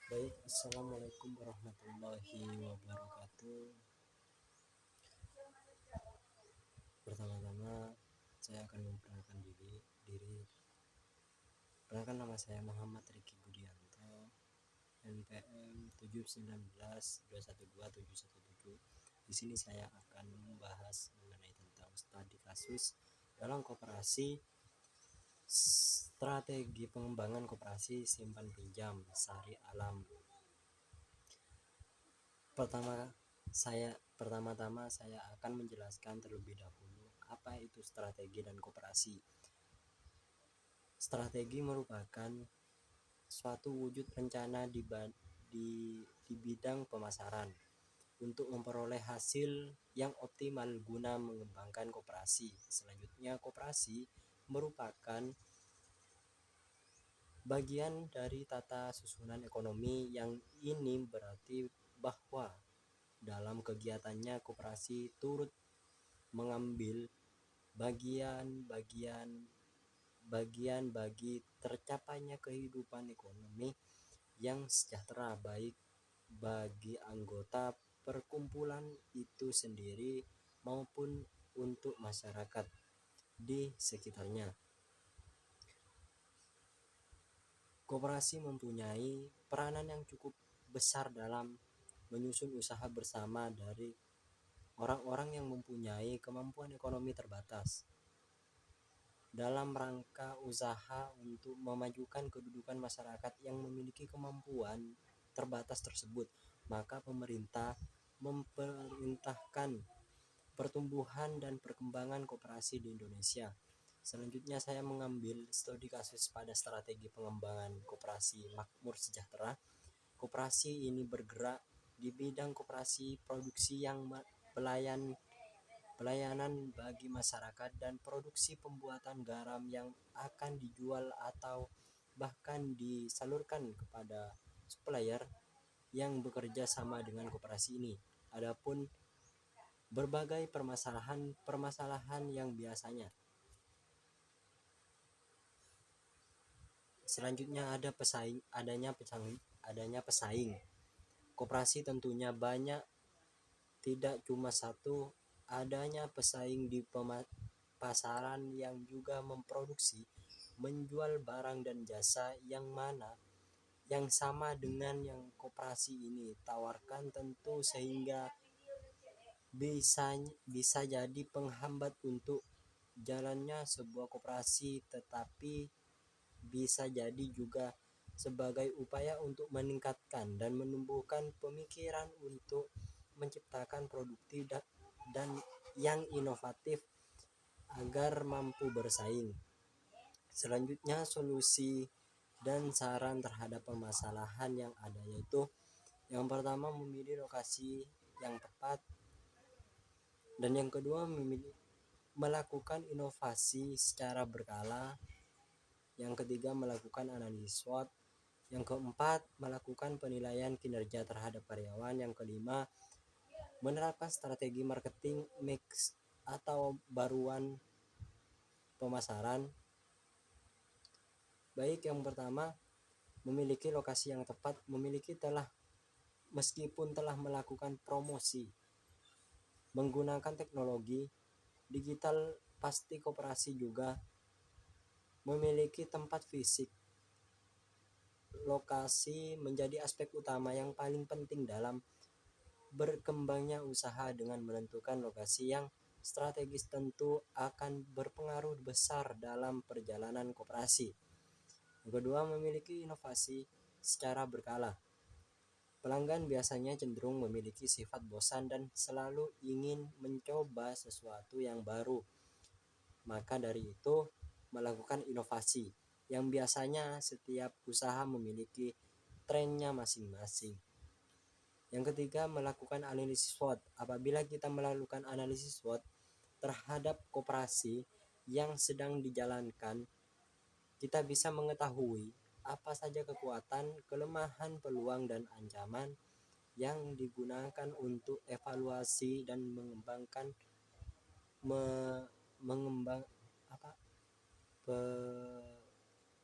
Baik, assalamualaikum warahmatullahi wabarakatuh. Pertama-tama saya akan memperkenalkan diri. Perkenalkan, nama saya Muhammad Riki Budianto, NPM 719212717. Di sini saya akan membahas mengenai tentang studi kasus dalam koperasi, strategi pengembangan koperasi simpan pinjam Sari Alam. Pertama-tama saya akan menjelaskan terlebih dahulu apa itu strategi dan koperasi. Strategi merupakan suatu wujud rencana di bidang pemasaran untuk memperoleh hasil yang optimal guna mengembangkan koperasi. Selanjutnya, koperasi merupakan bagian dari tata susunan ekonomi yang ini berarti bahwa dalam kegiatannya koperasi turut mengambil bagian bagi tercapainya kehidupan ekonomi yang sejahtera, baik bagi anggota perkumpulan itu sendiri maupun untuk masyarakat di sekitarnya. Koperasi mempunyai peranan yang cukup besar dalam menyusun usaha bersama dari orang-orang yang mempunyai kemampuan ekonomi terbatas dalam rangka usaha untuk memajukan kedudukan masyarakat yang memiliki kemampuan terbatas tersebut. Maka pemerintah memerintahkan pertumbuhan dan perkembangan koperasi di Indonesia. Selanjutnya saya mengambil studi kasus pada strategi pengembangan koperasi makmur sejahtera. Koperasi ini bergerak di bidang koperasi produksi yang pelayanan bagi masyarakat dan produksi pembuatan garam yang akan dijual atau bahkan disalurkan kepada supplier yang bekerja sama dengan koperasi ini. Adapun berbagai permasalahan yang biasanya. Selanjutnya adanya pesaing. Koperasi tentunya banyak, tidak cuma satu. Adanya pesaing di pasaran yang juga memproduksi, menjual barang dan jasa yang mana yang sama dengan yang koperasi ini tawarkan, tentu sehingga bisa jadi penghambat untuk jalannya sebuah koperasi, tetapi bisa jadi juga sebagai upaya untuk meningkatkan dan menumbuhkan pemikiran untuk menciptakan produktif dan yang inovatif agar mampu bersaing. Selanjutnya, solusi dan saran terhadap permasalahan yang ada, yaitu yang pertama memilih lokasi yang tepat, dan yang kedua melakukan inovasi secara berkala, yang ketiga melakukan analisis SWOT, yang keempat melakukan penilaian kinerja terhadap karyawan, yang kelima menerapkan strategi marketing mix atau baruan pemasaran. Baik, yang pertama memiliki lokasi yang tepat. Meskipun telah melakukan promosi menggunakan teknologi digital, pasti koperasi juga memiliki tempat fisik. Lokasi menjadi aspek utama yang paling penting dalam berkembangnya usaha. Dengan menentukan lokasi yang strategis tentu akan berpengaruh besar dalam perjalanan koperasi. Yang kedua, memiliki inovasi secara berkala. Pelanggan biasanya cenderung memiliki sifat bosan dan selalu ingin mencoba sesuatu yang baru. Maka dari itu, melakukan inovasi yang biasanya setiap usaha memiliki trennya masing-masing. Yang ketiga, melakukan analisis SWOT. Apabila kita melakukan analisis SWOT terhadap koperasi yang sedang dijalankan, kita bisa mengetahui apa saja kekuatan, kelemahan, peluang, dan ancaman yang digunakan untuk evaluasi dan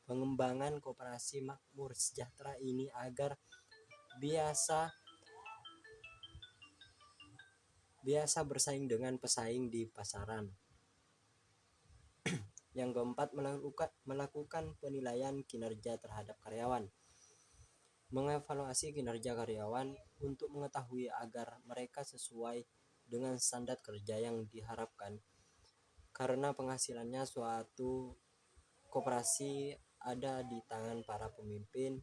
pengembangan koperasi makmur sejahtera ini agar biasa bersaing dengan pesaing di pasaran. Yang keempat, melakukan penilaian kinerja terhadap karyawan. Mengevaluasi kinerja karyawan untuk mengetahui agar mereka sesuai dengan standar kerja yang diharapkan. Karena penghasilannya suatu koperasi ada di tangan para pemimpin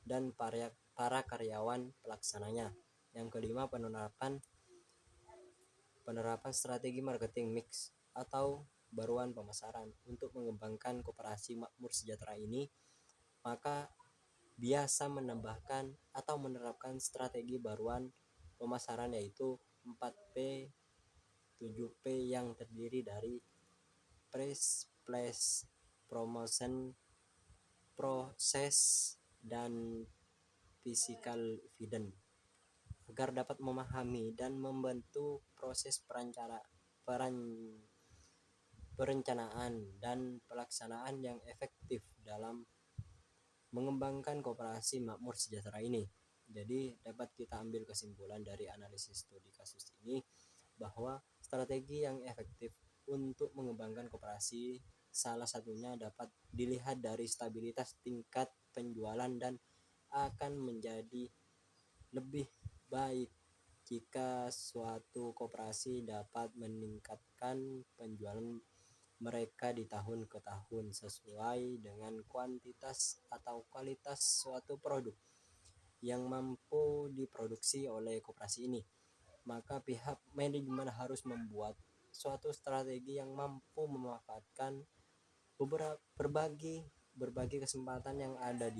dan para karyawan pelaksananya. Yang kelima, penerapan strategi marketing mix atau baruan pemasaran. Untuk mengembangkan koperasi makmur sejahtera ini, maka biasa menambahkan atau menerapkan strategi baruan pemasaran, yaitu 4P 7P yang terdiri dari price, place, promotion, proses, dan physical evidence, agar dapat memahami dan membantu proses perencanaan dan pelaksanaan yang efektif dalam mengembangkan koperasi makmur sejahtera ini. Jadi dapat kita ambil kesimpulan dari analisis studi kasus ini bahwa strategi yang efektif untuk mengembangkan koperasi salah satunya dapat dilihat dari stabilitas tingkat penjualan, dan akan menjadi lebih baik jika suatu koperasi dapat meningkatkan penjualan mereka di tahun ke tahun sesuai dengan kuantitas atau kualitas suatu produk yang mampu diproduksi oleh koperasi ini. Maka pihak manajemen harus membuat suatu strategi yang mampu memanfaatkan berbagai kesempatan yang ada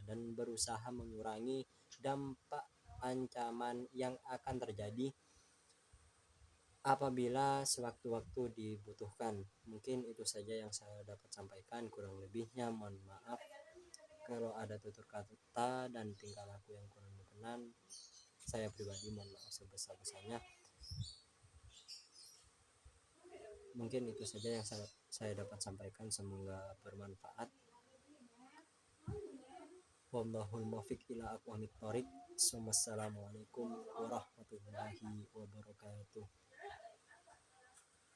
dan berusaha mengurangi dampak ancaman yang akan terjadi apabila sewaktu-waktu dibutuhkan. Mungkin itu saja yang saya dapat sampaikan, kurang lebihnya mohon maaf kalau ada tutur kata dan tingkah laku yang kurang berkenan. Saya pribadi mohon maaf sebesar-besarnya. Mungkin itu saja yang saya dapat sampaikan, semoga bermanfaat. Wallahul muwaffiq ila aqwamit thoriq. Wassalamualaikum warahmatullahi wabarakatuh.